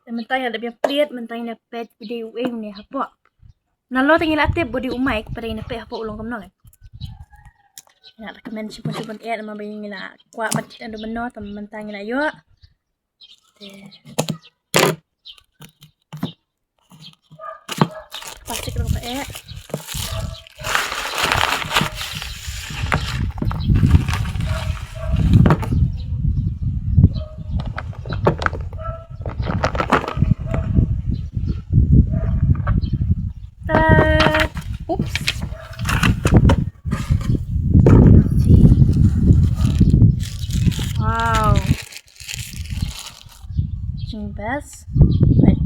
mentanya ada plate mentanya pet budi ueng ni hapo nalo tinggal ate budi umai pada ina pe hapo ulong kamno kan nak recommend sipun air ma bayi ngila kwa bat ando menno tam mentanya la yo pasti kalau pakai oops wow sing best right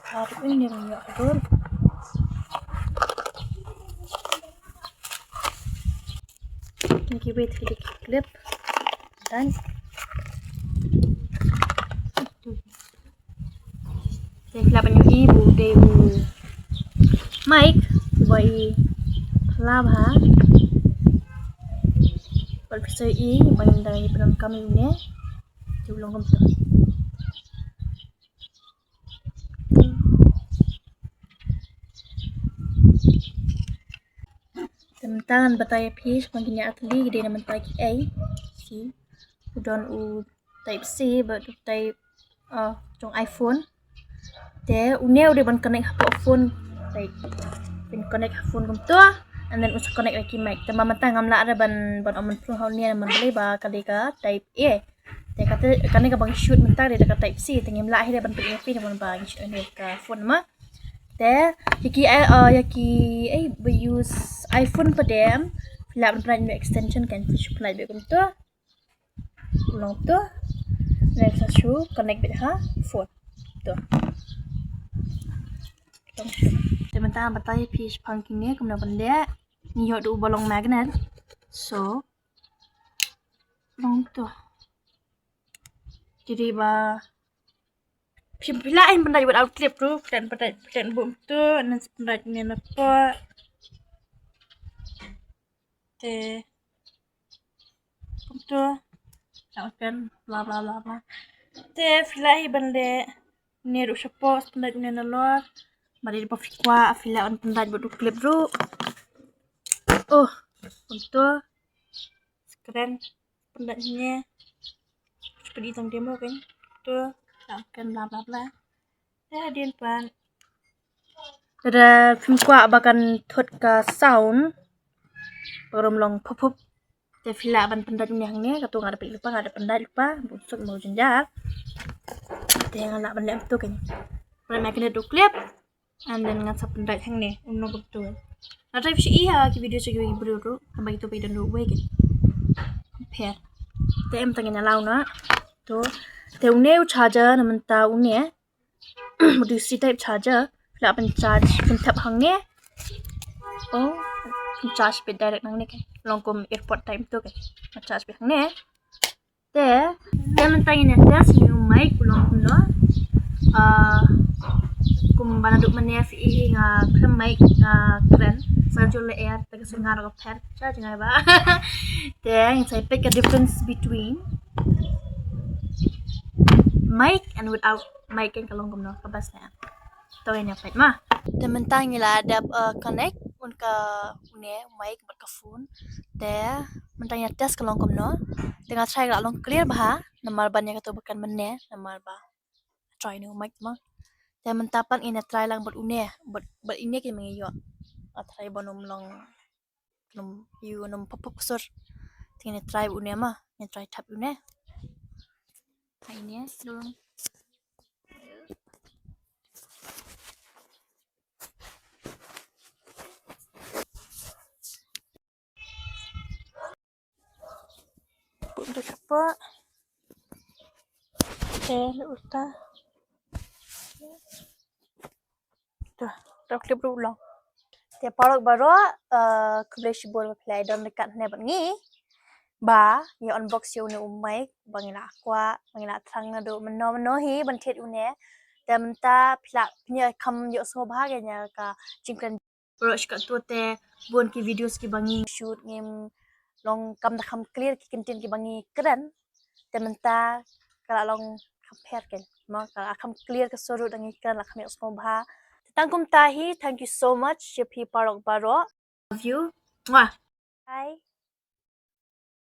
harus ini ya betul ini wait clip dan saya banyak ibu dewu Mike boy lava Profesor E bang dari peram kami ini diulang kembali tentang bataya piece panggilnya atli gede nama type A C udon u type C but type trong iPhone te une udah ban connect hapo phone like bin connect phone kum to and then us connect lagi mic te mamanta ngamla ada ban omon pro hau ni man beli ba kali ka type A te kata kan ka bang shoot mentar de ka type C te ngamla he ban pin pin ban ba shoot ni ka phone ma te yaki we use iPhone pa dem filap ban extension kan fish play be kum to ulong to next show connect be ha phone to teman-teman bertanya piece pumpkinnya kemudian benda ni do bolong magnet so long tuh jadi ba pilain benda buat outclip tuh dan benda bum tuh dan benda apa tuh kan bla bla bla bla filai benda ni do support benda nalor mari di pafikwa afila on pendad buat clip bro untuk keren pendadnya seperti tang demo kan tuh akan bla bla bla ya din pan ada fikwa bahkan thot ka sound barom long pop te fila ban pendadnya hangnya katu ngada lupa ngada pendad lupa busuk mau jenjak te ngala ban lem tu kan pernah kena do clip and then ngat sa pendad hangnya unno betul ada ki video segi bro tu sampai itu pe dan we kan compare te em tangena launa to te une charger namanta une modi C type charger fila ban charge pin tap hangnya charge pe direct nang ne kan longkom airport time tu kan charge pe hangnya te namantangena tes new mic ulong no kum banaduk mania fi nga mic keren sanjul air taga sungar ko pet cha jangai ba then I pick a difference between mic and without mic kan kalong kumno kabasnya to nya pet ma tementang ila ada connect unka une mic bat ka phone te mentangnya test kalong kumno tengah try la long clear ba namar banyak to bukan menne namar ba try new mic ma te mentapan ina try lang buat une buat ini ke mengiyo try bonom long num you num pop sur tingene try une ma ne try tap une ini dong untuk apa uta tuh clip ulang tiap parok baru kuliah bol play dan dekat nebat ni ba ya unbox yo ne umai bangila aqua bangila thang do meno hi bantet une dan ta pla punya kam yo so bahaganya ka jingkan brush ka tu te bon ki videos ki bangi shoot ngim long kam da kam clear ki content ki bangi keren tementa kalau long compare kan mau kalau akan clear ke suru dengan ikan lah kami usmo bah tangkum tahi thank you so much ya pi parok baro love you. Mwah. Bye.